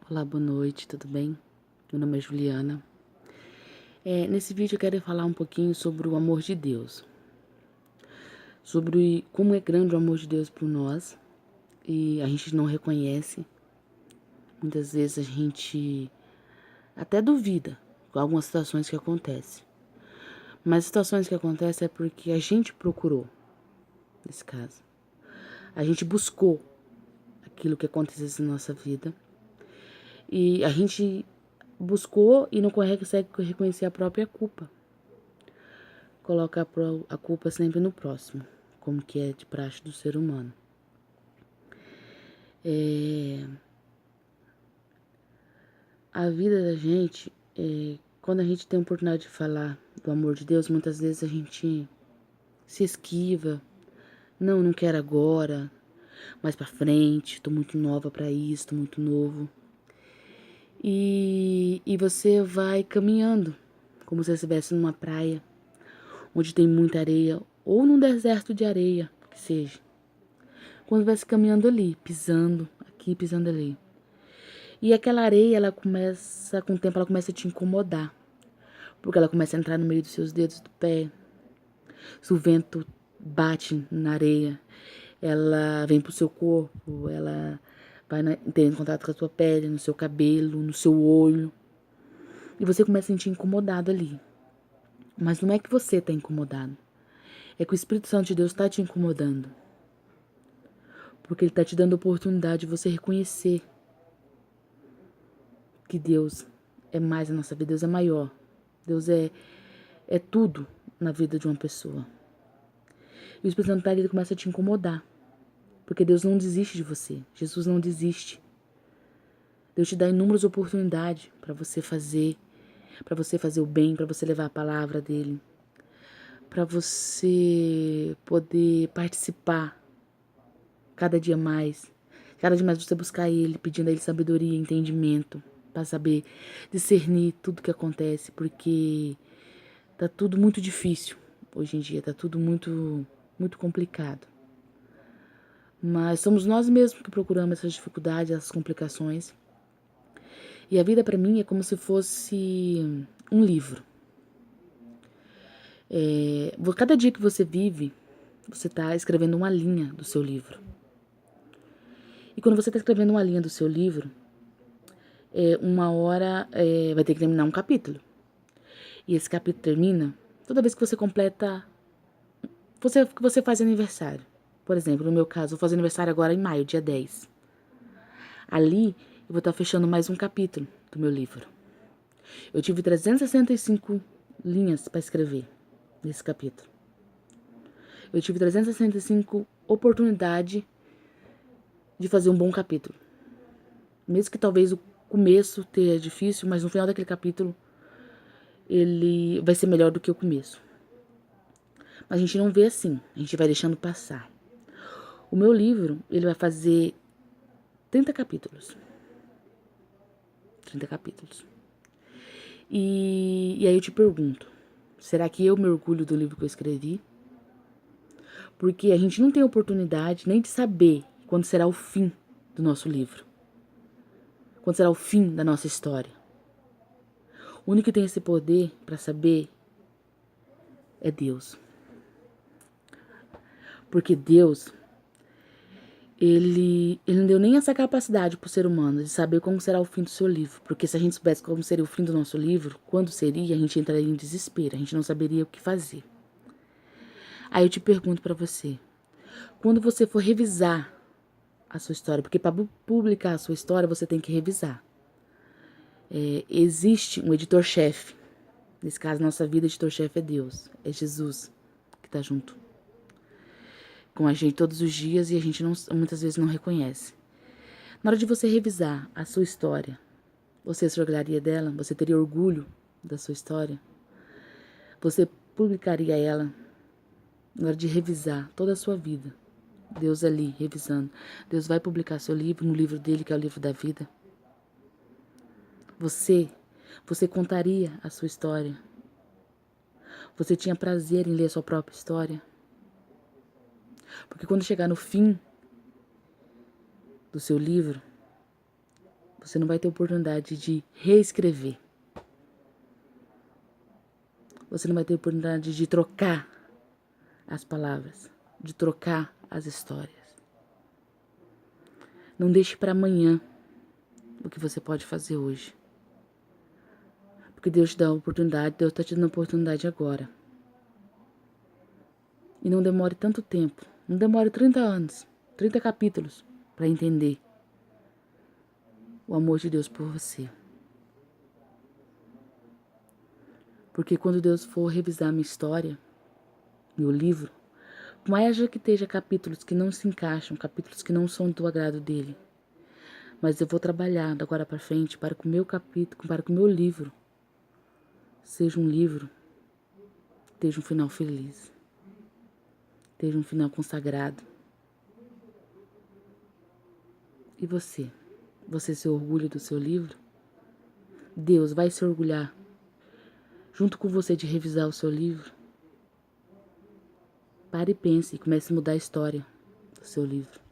Olá, boa noite, tudo bem? Meu nome é Juliana. Nesse vídeo eu quero falar um pouquinho sobre o amor de Deus. Sobre como é grande o amor de Deus por nós e a gente não reconhece. Muitas vezes a gente até duvida com algumas situações que acontecem. Mas situações que acontecem é porque a gente procurou, nesse caso. A gente buscou aquilo que acontecesse na nossa vida. E a gente buscou e não consegue reconhecer a própria culpa. Coloca a culpa sempre no próximo, como que é de praxe do ser humano. A vida da gente, quando a gente tem a oportunidade de falar do amor de Deus, muitas vezes a gente se esquiva. Não quero agora, mais pra frente, tô muito nova pra isso, tô muito novo. E você vai caminhando, como se você estivesse numa praia, onde tem muita areia, ou num deserto de areia, que seja. Quando vai se caminhando ali, pisando aqui, pisando ali. E aquela areia, com o tempo, ela começa a te incomodar. Porque ela começa a entrar no meio dos seus dedos do pé. Se o vento bate na areia, ela vem pro seu corpo, ela vai ter em contato com a sua pele, no seu cabelo, no seu olho. E você começa a sentir incomodado ali. Mas não é que você tá incomodado. É que o Espírito Santo de Deus tá te incomodando. Porque ele tá te dando a oportunidade de você reconhecer que Deus é mais na nossa vida, Deus é maior. Deus é tudo na vida de uma pessoa. E o Espírito Santo ele começa a te incomodar. Porque Deus não desiste de você. Jesus não desiste. Deus te dá inúmeras oportunidades para você fazer o bem, para você levar a palavra dele, para você poder participar cada dia mais você buscar ele, pedindo a ele sabedoria e entendimento, para saber discernir tudo que acontece, porque tá tudo muito difícil hoje em dia, tá tudo muito complicado. Mas somos nós mesmos que procuramos essas dificuldades, essas complicações. E a vida para mim é como se fosse um livro. Cada dia que você vive, você está escrevendo uma linha do seu livro. E quando você está escrevendo uma linha do seu livro, uma hora vai ter que terminar um capítulo. E esse capítulo termina toda vez que você completa. Que você faz aniversário. Por exemplo, no meu caso, eu vou fazer aniversário agora em maio, dia 10. Ali, eu vou estar fechando mais um capítulo do meu livro. Eu tive 365 linhas para escrever nesse capítulo. Eu tive 365 oportunidades de fazer um bom capítulo. Mesmo que talvez o começo esteja difícil, mas no final daquele capítulo ele vai ser melhor do que o começo. Mas a gente não vê assim, a gente vai deixando passar. O meu livro, ele vai fazer 30 capítulos. 30 capítulos. E aí eu te pergunto, será que eu me orgulho do livro que eu escrevi? Porque a gente não tem oportunidade nem de saber quando será o fim do nosso livro. Quando será o fim da nossa história. O único que tem esse poder para saber é Deus. Porque Deus, ele não deu nem essa capacidade para o ser humano de saber como será o fim do seu livro. Porque se a gente soubesse como seria o fim do nosso livro, quando seria, a gente entraria em desespero, a gente não saberia o que fazer. Aí eu te pergunto para você, quando você for revisar a sua história, porque para publicar a sua história você tem que revisar. Existe um editor-chefe. Nesse caso, nossa vida, editor-chefe é Deus, é Jesus que está junto com a gente todos os dias e a gente muitas vezes não reconhece. Na hora de você revisar a sua história, você se orgulharia dela? Você teria orgulho da sua história? Você publicaria ela na hora de revisar toda a sua vida? Deus ali, revisando. Deus vai publicar seu livro no livro dele, que é o livro da vida. Você contaria a sua história? Você tinha prazer em ler a sua própria história? Porque quando chegar no fim do seu livro, Você não vai ter oportunidade de reescrever. Você não vai ter oportunidade de trocar as palavras, de trocar as histórias. Não deixe para amanhã o que você pode fazer hoje. Porque Deus te dá a oportunidade, Deus está te dando a oportunidade agora. E não demore tanto tempo, não demore 30 anos, 30 capítulos para entender o amor de Deus por você. Porque quando Deus for revisar minha história, meu livro, por mais que esteja capítulos que não se encaixam, capítulos que não são do agrado dele, mas eu vou trabalhar da agora para frente para que o meu capítulo, para que o meu livro seja um livro, esteja um final feliz, esteja um final consagrado. E você? Você se orgulha do seu livro? Deus vai se orgulhar junto com você de revisar o seu livro? Pare e pense e comece a mudar a história do seu livro.